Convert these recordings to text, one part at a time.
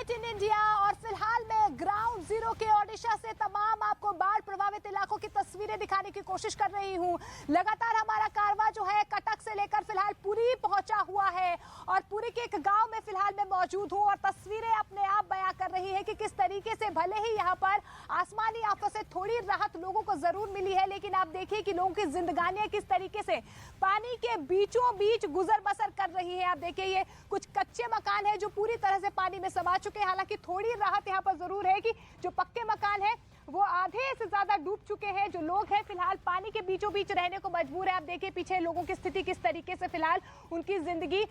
8 in India और फिलहाल मैं ग्राउंड जीरो के ओडिशा से तमाम आपको बाढ़ प्रभावित इलाकों की तस्वीरें दिखाने की कोशिश कर रही हूं। लगातार हमारा कारवा जो है कटक से लेकर फिलहाल पुरी पहुंचा हुआ है और पुरी के एक गांव में फिलहाल मैं मौजूद हूं और तस्वीरें अपने आप बयां कर रही है कि किस तरीके से भले ही यहां पर आसमानी आफत से थोड़ी राहत लोगों को जरूर मिली है, लेकिन आप देखिए कि लोगों की जिंदगानियां किस तरीके से पानी के बीचों बीच गुजर बसर कर रही है। आप देखिए ये कुछ कच्चे मकान है जो पूरी तरह से पानी में समा चुके हैं। हालांकि थोड़ी राहत यहाँ पर जरूर है कि जो पक्के मकान है वो आधे से ज्यादा डूब चुके हैं। जो लोग हैं फिलहाल पानी के बीचों बीच रहने को मजबूर है। आप देखिए पीछे लोगों की स्थिति किस तरीके से फिलहाल उनकी जिंदगी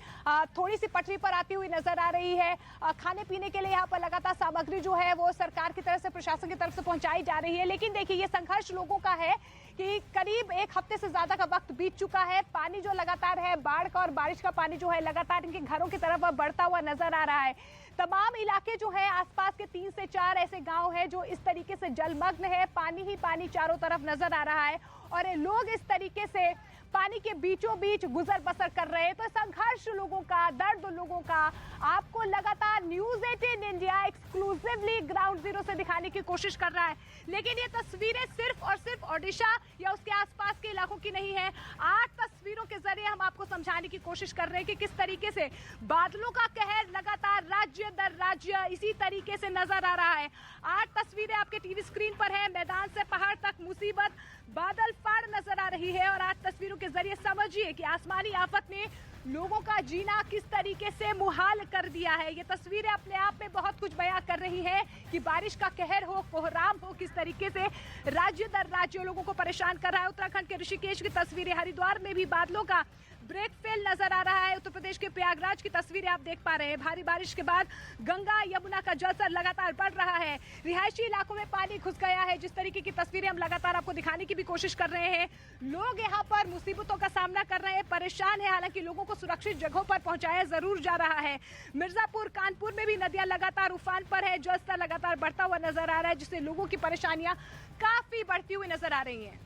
थोड़ी सी पटरी पर आती हुई नजर आ रही है। खाने पीने के लिए यहाँ पर लगातार सामग्री जो है वो सरकार की तरफ से, प्रशासन की तरफ से पहुंचाई जा रही है। लेकिन देखिए ये संघर्ष लोगों का है कि करीब एक हफ्ते से ज्यादा का वक्त बीत चुका है। पानी जो लगातार है, बाढ़ का और बारिश का पानी जो है लगातार इनके घरों की तरफ बढ़ता हुआ नजर आ रहा है। तमाम इलाके जो है आसपास के 3 से 4 ऐसे गांव हैं जो इस तरीके से जलमग्न है। पानी ही पानी चारों तरफ नजर आ रहा है और ये लोग इस तरीके से पानी के बीचों बीच गुजर बसर कर रहे हैं। तो संघर्ष लोगों का, दर्द लोगों का आपको लगातार news 18 India exclusively ground zero से दिखाने की कोशिश कर रहा है। लेकिन ये तस्वीरें सिर्फ और सिर्फ ओडिशा या उसके आसपास के इलाकों की नहीं है। 8 तस्वीरों के जरिए हम आपको समझाने की कोशिश कर रहे हैं कि किस तरीके से बादलों का कहर लगातार राज्य दर राज्य इसी तरीके से नजर आ रहा है। 8 तस्वीरें आपके टीवी स्क्रीन पर है। मैदान से पहाड़ तक मुसीबत, बादल फाड़ नजर आ रही है और 8 तस्वीरों के जरिए समझिए कि आसमानी आफत ने लोगों का जीना किस तरीके से मुहाल कर दिया है। ये तस्वीरें अपने आप में बहुत कुछ बयां कर रही है कि बारिश का कहर हो, कोहराम हो, किस तरीके से राज्य दर राज्य लोगों को परेशान कर रहा है। उत्तराखंड के ऋषिकेश की तस्वीरें, हरिद्वार में भी बादलों का ब्रेक फेल नजर आ रहा है। उत्तर प्रदेश के प्रयागराज की तस्वीरें आप देख पा रहे हैं। भारी बारिश के बाद गंगा यमुना का जलस्तर लगातार बढ़ रहा है। रिहायशी इलाकों में पानी घुस गया है। जिस तरीके की तस्वीरें हम लगातार आपको दिखाने की भी कोशिश कर रहे हैं। लोग यहाँ पर मुसीबतों का सामना कर रहे हैं, परेशान है। हालांकि लोगों को सुरक्षित जगहों पर पहुंचाया जरूर जा रहा है। मिर्जापुर, कानपुर में भी नदियां लगातार उफान पर है। जलस्तर लगातार बढ़ता हुआ नजर आ रहा है, जिससे लोगों की परेशानियां काफी बढ़ती हुई नजर आ रही हैं।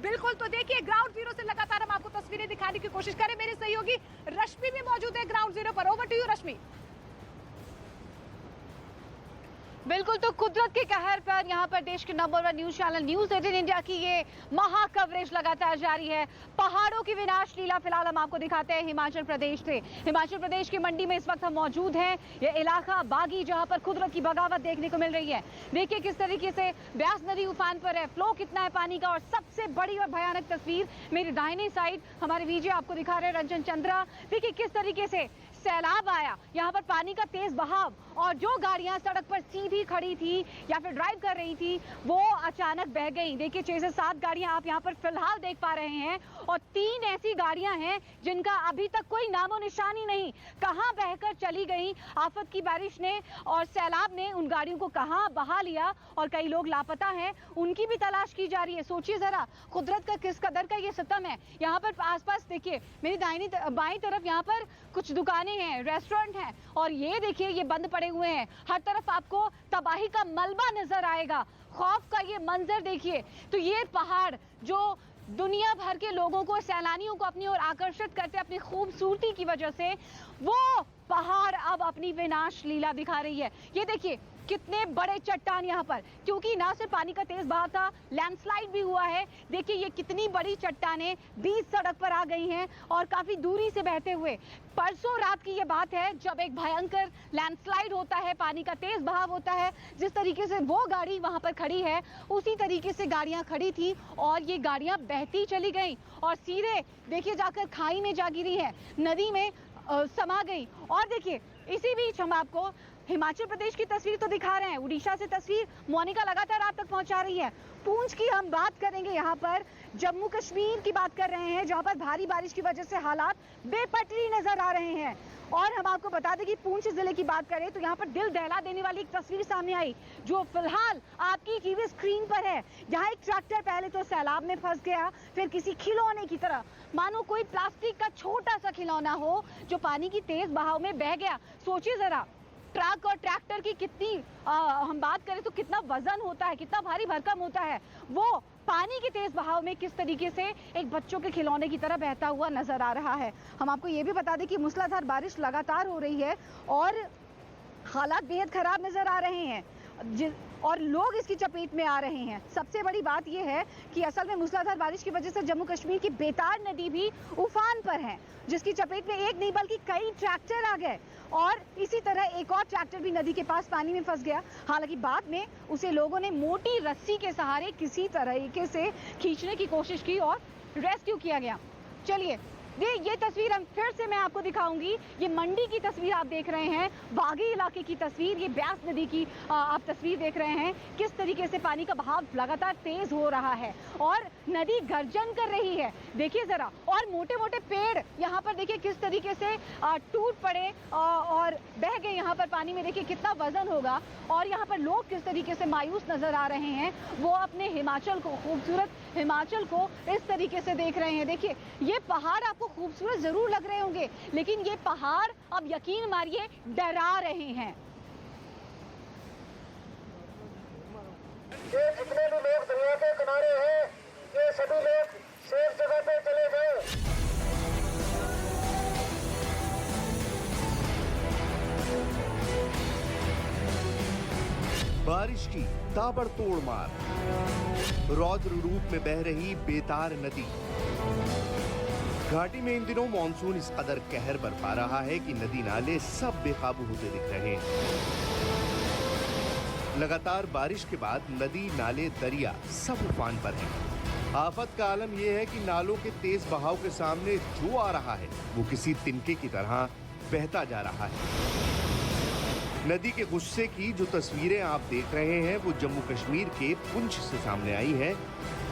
बिल्कुल, तो देखिए ग्राउंड जीरो से लगातार हम आपको तस्वीरें दिखाने की कोशिश करें। मेरे सहयोगी रश्मि भी मौजूद है ग्राउंड जीरो पर। ओवर टू यू रश्मि। बिल्कुल, तो कुदरत के कहर पर यहाँ पर देश के number 1 news channel news 18 India की ये महा कवरेज लगातार जारी है। पहाड़ों की विनाश लीला फिलहाल हम आपको दिखाते हैं हिमाचल प्रदेश से। हिमाचल प्रदेश की मंडी में इस वक्त हम मौजूद हैं। ये इलाका बागी, जहाँ पर कुदरत की बगावत देखने को मिल रही है। देखिए किस तरीके से ब्यास नदी उफान पर है, फ्लो कितना है पानी का। और सबसे बड़ी और भयानक तस्वीर मेरी दाहिनी साइड हमारे वीजे आपको दिखा रहे हैं, रंजन चंद्रा। देखिए किस तरीके से सैलाब आया, यहाँ पर पानी का तेज बहाव और जो गाड़ियां सड़क पर सीधी खड़ी थी या फिर ड्राइव कर रही थी वो अचानक बह गई। देखिए 6 से 7 गाड़ियां आप यहाँ पर फिलहाल देख पा रहे हैं और 3 ऐसी गाड़ियां हैं जिनका अभी तक कोई नामो निशानी नहीं, कहां बहकर चली गई। आफत की बारिश ने और सैलाब ने उन गाड़ियों को कहां बहा लिया और कई लोग लापता हैं, उनकी भी तलाश की जा रही है। सोचिए जरा कुदरत का किस कदर का ये सितम है। यहाँ पर आसपास देखिए मेरी दाहिनी बाईं तरफ यहाँ पर कुछ दुकानें हैं, रेस्टोरेंट हैं और ये देखिए ये बंद पड़े हुए हैं। हर तरफ आपको तबाही का मलबा नजर आएगा। खौफ का ये मंजर देखिए। तो ये पहाड़ जो दुनिया भर के लोगों को, सैलानियों को अपनी ओर आकर्षित करते अपनी खूबसूरती की वजह से, वो पहाड़ अब अपनी विनाश लीला दिखा रही है। ये देखिए कितने बड़े चट्टान यहाँ पर, क्योंकि ना सिर्फ पानी का तेज बहाव था, लैंडस्लाइड भी हुआ है। देखिए ये कितनी बड़ी चट्टानें बीच सड़क पर आ गई हैं और काफी दूरी से बहते हुए। परसों रात की ये बात है जब एक भयंकर लैंडस्लाइड होता है, पानी का तेज बहाव होता है। जिस तरीके से वो गाड़ी वहां पर खड़ी है उसी तरीके से गाड़ियां खड़ी थी और ये गाड़ियां बहती चली गई और सीधे देखिए जाकर खाई में जा गिरी है, नदी में समा गई। और देखिए इसी बीच हम आपको हिमाचल प्रदेश की तस्वीर तो दिखा रहे हैं, उड़ीसा से तस्वीर मोनिका लगातार आप तक पहुंचा रही है। पूंछ की हम बात करेंगे, यहाँ पर जम्मू कश्मीर की बात कर रहे हैं जहां पर भारी बारिश की वजह से हालात बेपटरी नजर आ रहे हैं। और हम आपको बता दें कि पुंछ जिले की बात करें तो यहाँ पर दिल दहला देने वाली एक तस्वीर सामने आई जो फिलहाल आपकी टीवी स्क्रीन पर है। यहाँ एक ट्रैक्टर पहले तो सैलाब में फंस गया, फिर किसी खिलौने की तरह, मानो कोई प्लास्टिक का छोटा सा खिलौना हो जो पानी की तेज बहाव में बह गया। सोचिए जरा ट्रक और ट्रैक्टर की कितनी हम बात करें तो कितना वजन होता है, कितना भारी भरकम होता है, वो पानी के तेज बहाव में किस तरीके से एक बच्चों के खिलौने की तरह बहता हुआ नजर आ रहा है। हम आपको ये भी बता दें कि मूसलाधार बारिश लगातार हो रही है और हालात बेहद खराब नजर आ रहे हैं और लोग इसकी चपेट में आ रहे हैं। सबसे बड़ी बात यह है कि असल में मूसलाधार बारिश की वजह से जम्मू कश्मीर की बेतार नदी भी उफान पर है, जिसकी चपेट में एक नहीं बल्कि कई ट्रैक्टर आ गए और इसी तरह एक और ट्रैक्टर भी नदी के पास पानी में फंस गया। हालांकि बाद में उसे लोगों ने मोटी रस्सी के सहारे किसी तरीके से खींचने की कोशिश की और रेस्क्यू किया गया। चलिए ये तस्वीर हम फिर से मैं आपको दिखाऊंगी। ये मंडी की तस्वीर आप देख रहे हैं, बागी इलाके की तस्वीर, ये ब्यास नदी की आप तस्वीर देख रहे हैं। किस तरीके से पानी का बहाव लगातार तेज हो रहा है और नदी गर्जन कर रही है। देखिए जरा, और मोटे मोटे पेड़ यहाँ पर देखिए किस तरीके से टूट पड़े और बह गए यहाँ पर पानी में। देखिए कितना वजन होगा और यहाँ पर लोग किस तरीके से मायूस नजर आ रहे हैं। वो अपने हिमाचल को, खूबसूरत हिमाचल को इस तरीके से देख रहे हैं। देखिए ये पहाड़ आपको खूबसूरत जरूर लग रहे होंगे, लेकिन ये पहाड़ अब यकीन मानिए डरा रहे हैं। ये जितने भी लोग दरिया के किनारे हैं, ये सभी लोग सेफ जगह पे चले गए। बारिश की ताबड़तोड़ मार, रौद्र रूप में बह रही बेतार नदी। घाटी में इन दिनों मानसून इस कदर कहर बरपा रहा है कि नदी नाले सब बेकाबू होते दिख रहे हैं। लगातार बारिश के बाद नदी नाले दरिया सब उफान पर हैं। आफत का आलम यह है कि नालों के तेज बहाव के सामने जो आ रहा है वो किसी तिनके की तरह बहता जा रहा है। नदी के गुस्से की जो तस्वीरें आप देख रहे हैं वो जम्मू कश्मीर के पुंछ से सामने आई हैं,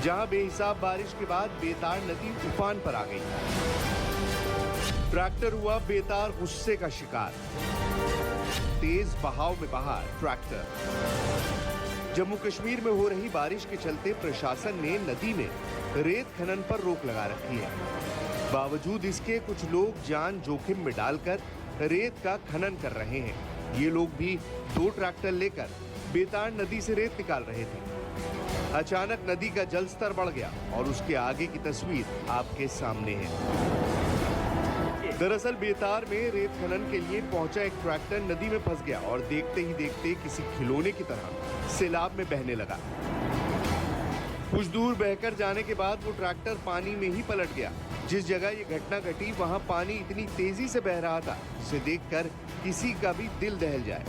जहां बेहिसाब बारिश के बाद बेतार नदी उफान पर आ गई। ट्रैक्टर हुआ बेतार गुस्से का शिकार, तेज बहाव में बहा ट्रैक्टर। जम्मू कश्मीर में हो रही बारिश के चलते प्रशासन ने नदी में रेत खनन पर रोक लगा रखी है। बावजूद इसके कुछ लोग जान जोखिम में डालकर रेत का खनन कर रहे हैं। ये लोग भी 2 ट्रैक्टर लेकर बेतार नदी से रेत निकाल रहे थे। अचानक नदी का जलस्तर बढ़ गया और उसके आगे की तस्वीर आपके सामने है। दरअसल बेतार में रेत खनन के लिए पहुंचा एक ट्रैक्टर नदी में फंस गया और देखते ही देखते किसी खिलौने की तरह सैलाब में बहने लगा। कुछ दूर बहकर जाने के बाद वो ट्रैक्टर पानी में ही पलट गया। जिस जगह ये घटना घटी वहां पानी इतनी तेजी से बह रहा था जिसे देखकर किसी का भी दिल दहल जाए।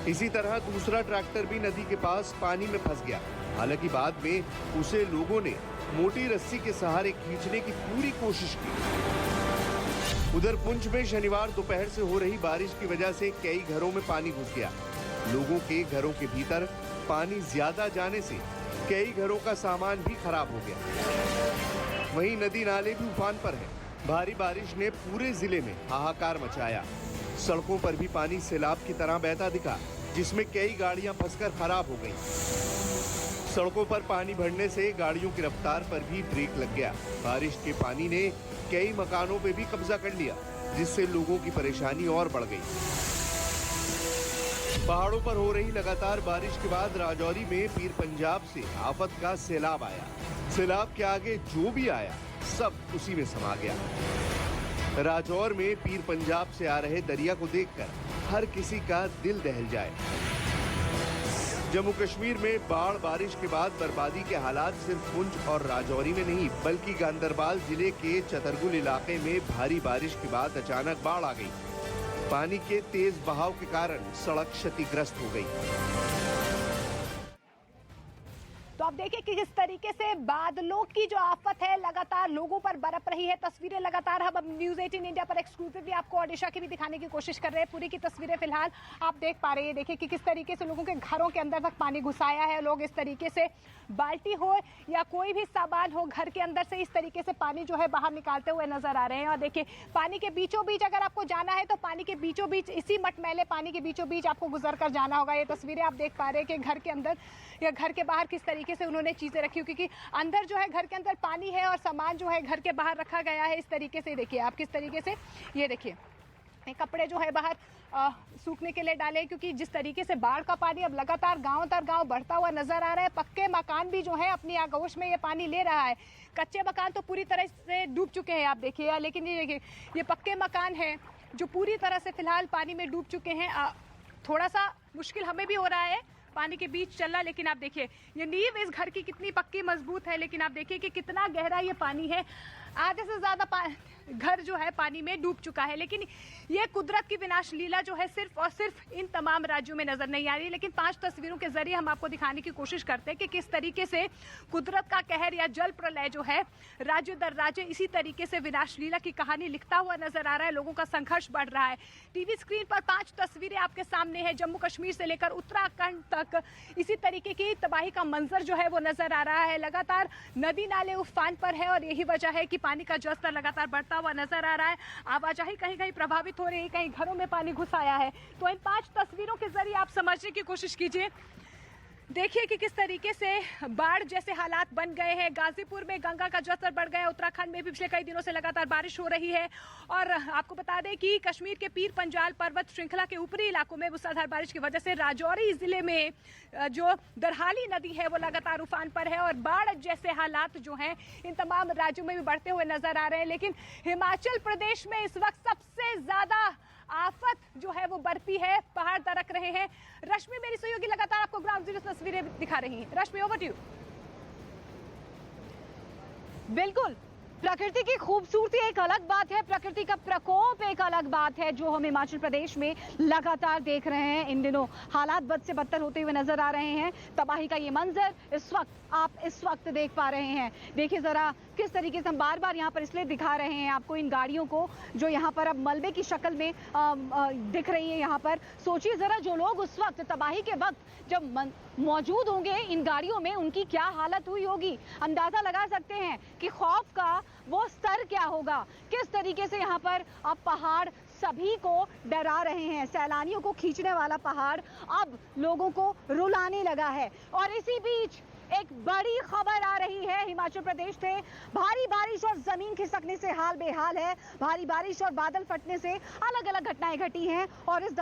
इसी तरह दूसरा ट्रैक्टर भी नदी के पास पानी में फंस गया। हालांकि बाद में उसे लोगों ने मोटी रस्सी के सहारे खींचने की पूरी कोशिश की। उधर पुंछ में शनिवार दोपहर से हो रही बारिश की वजह से कई घरों में पानी घुस गया। लोगों के घरों के भीतर पानी ज्यादा जाने से कई घरों का सामान भी खराब हो गया। वहीं नदी नाले भी उफान पर हैं। भारी बारिश ने पूरे जिले में हाहाकार मचाया। सड़कों पर भी पानी सैलाब की तरह बहता दिखा, जिसमें कई गाड़ियां फंसकर खराब हो गईं। सड़कों पर पानी भरने से गाड़ियों की रफ्तार पर भी ब्रेक लग गया। बारिश के पानी ने कई मकानों पे भी कब्जा कर लिया, जिससे लोगों की परेशानी और बढ़ गई। पहाड़ों पर हो रही लगातार बारिश के बाद राजौरी में पीर पंजाब से आफत का सैलाब आया। सैलाब के आगे जो भी आया सब उसी में समा गया। राजौर में पीर पंजाब से आ रहे दरिया को देखकर हर किसी का दिल दहल जाए। जम्मू कश्मीर में बाढ़ बारिश के बाद बर्बादी के हालात सिर्फ पुंछ और राजौरी में नहीं बल्कि गांदरबाल जिले के चतरगुल इलाके में भारी बारिश के बाद अचानक बाढ़ आ गई। पानी के तेज बहाव के कारण सड़क क्षतिग्रस्त हो गई। तो आप देखिए कि किस तरीके से बादलों की जो आफत है लगातार लोगों पर बरप रही है। तस्वीरें लगातार हम न्यूज़ 18 इंडिया पर एक्सक्लूसिवली आपको ओडिशा की भी दिखाने की कोशिश कर रहे हैं। पूरी की तस्वीरें फिलहाल आप देख पा रहे हैं। देखिए कि किस तरीके से लोगों के घरों के अंदर तक पानी घुसाया है। लोग इस तरीके से बाल्टी हो या कोई भी सामान हो घर के अंदर से इस तरीके से पानी जो है बाहर निकालते हुए नजर आ रहे हैं। और देखिए पानी के बीचों बीच अगर आपको जाना है तो पानी के बीचों बीच इसी मटमैले पानी के बीचों बीच आपको गुजर कर जाना होगा। ये तस्वीरें आप देख पा रहे हैं कि घर के अंदर या घर के बाहर किस तरीके से उन्होंने चीजें रखी, क्योंकि अंदर जो है घर के अंदर पानी है और सामान जो है घर के बाहर रखा गया है। इस तरीके से देखिए आप किस तरीके से ये देखिए कपड़े जो है बाहर सूखने के लिए डाले, क्योंकि जिस तरीके से बाढ़ का पानी अब लगातार गांव दर गांव बढ़ता हुआ नजर आ रहा है। पक्के मकान भी जो है अपनी आगोश में ये पानी ले रहा है। कच्चे मकान तो पूरी तरह से डूब चुके हैं आप देखिए, लेकिन ये देखिए ये पक्के मकान है जो पूरी तरह से फिलहाल पानी में डूब चुके हैं। थोड़ा सा मुश्किल हमें भी हो रहा है पानी के बीच चलना, लेकिन आप देखिए ये नींव इस घर की कितनी पक्की मजबूत है, लेकिन आप देखिए कि कितना गहरा ये पानी है। आधे से ज़्यादा घर जो है पानी में डूब चुका है। लेकिन ये कुदरत की विनाश लीला जो है सिर्फ और सिर्फ इन तमाम राज्यों में नजर नहीं आ रही। लेकिन 5 तस्वीरों के जरिए हम आपको दिखाने की कोशिश करते हैं कि किस तरीके से कुदरत का कहर या जल प्रलय जो है राज्य दर राज्य इसी तरीके से विनाश लीला की कहानी लिखता हुआ नजर आ रहा है। लोगों का संघर्ष बढ़ रहा है। टीवी स्क्रीन पर 5 तस्वीरें आपके सामने है। जम्मू कश्मीर से लेकर उत्तराखंड तक इसी तरीके की तबाही का मंजर जो है वो नजर आ रहा है। लगातार नदी नाले उफान पर है और यही वजह है कि पानी का जलस्तर लगातार बढ़ता हुआ नजर आ रहा है। आवाजाही कहीं कहीं प्रभावित हो रही है, कहीं घरों में पानी घुस आया है। तो इन 5 तस्वीरों के जरिए आप समझने की कोशिश कीजिए। देखिए कि किस तरीके से बाढ़ जैसे हालात बन गए हैं। गाजीपुर में गंगा का जलस्तर बढ़ गया। उत्तराखंड में भी पिछले कई दिनों से लगातार बारिश हो रही है। और आपको बता दें कि कश्मीर के पीर पंजाल पर्वत श्रृंखला के ऊपरी इलाकों में मूसलाधार बारिश की वजह से राजौरी जिले में जो दरहाली नदी है वो लगातार उफान पर है और बाढ़ जैसे हालात जो हैं इन तमाम राज्यों में भी बढ़ते हुए नजर आ रहे हैं। लेकिन हिमाचल प्रदेश में इस वक्त सबसे ज्यादा आफत जो है वो बरपी है। पहाड़ दरक रहे हैं। रश्मि मेरी सहयोगी लगातार आपको ग्राउंड जीरो तस्वीरें दिखा रही हैं। रश्मि, ओवर टू यू। बिल्कुल, प्रकृति की खूबसूरती एक अलग बात है, प्रकृति का प्रकोप एक अलग बात है जो हम हिमाचल प्रदेश में लगातार देख रहे हैं। इन दिनों हालात बद से बदतर होते हुए नजर आ रहे हैं। तबाही का ये मंजर आप इस वक्त देख पा रहे हैं। देखिए जरा किस तरीके से हम बार बार यहाँ पर इसलिए दिखा रहे हैं आपको इन गाड़ियों को जो यहाँ पर अब मलबे की शक्ल में दिख रही है। यहाँ पर सोचिए जरा, जो लोग उस वक्त तबाही के वक्त जब मौजूद होंगे इन गाड़ियों में, उनकी क्या हालत हुई होगी। अंदाजा लगा सकते हैं कि खौफ का वो स्तर क्या होगा। किस तरीके से यहाँ पर अब पहाड़ सभी को डरा रहे हैं। सैलानियों को खींचने वाला पहाड़ अब लोगों को रुलाने लगा है। और इसी बीच एक बड़ी खबर आ रही है हिमाचल प्रदेश से। भारी बारिश और जमीन खिसकने से हाल बेहाल है। भारी बारिश और बादल फटने से अलग अलग घटनाएं घटी हैं और इस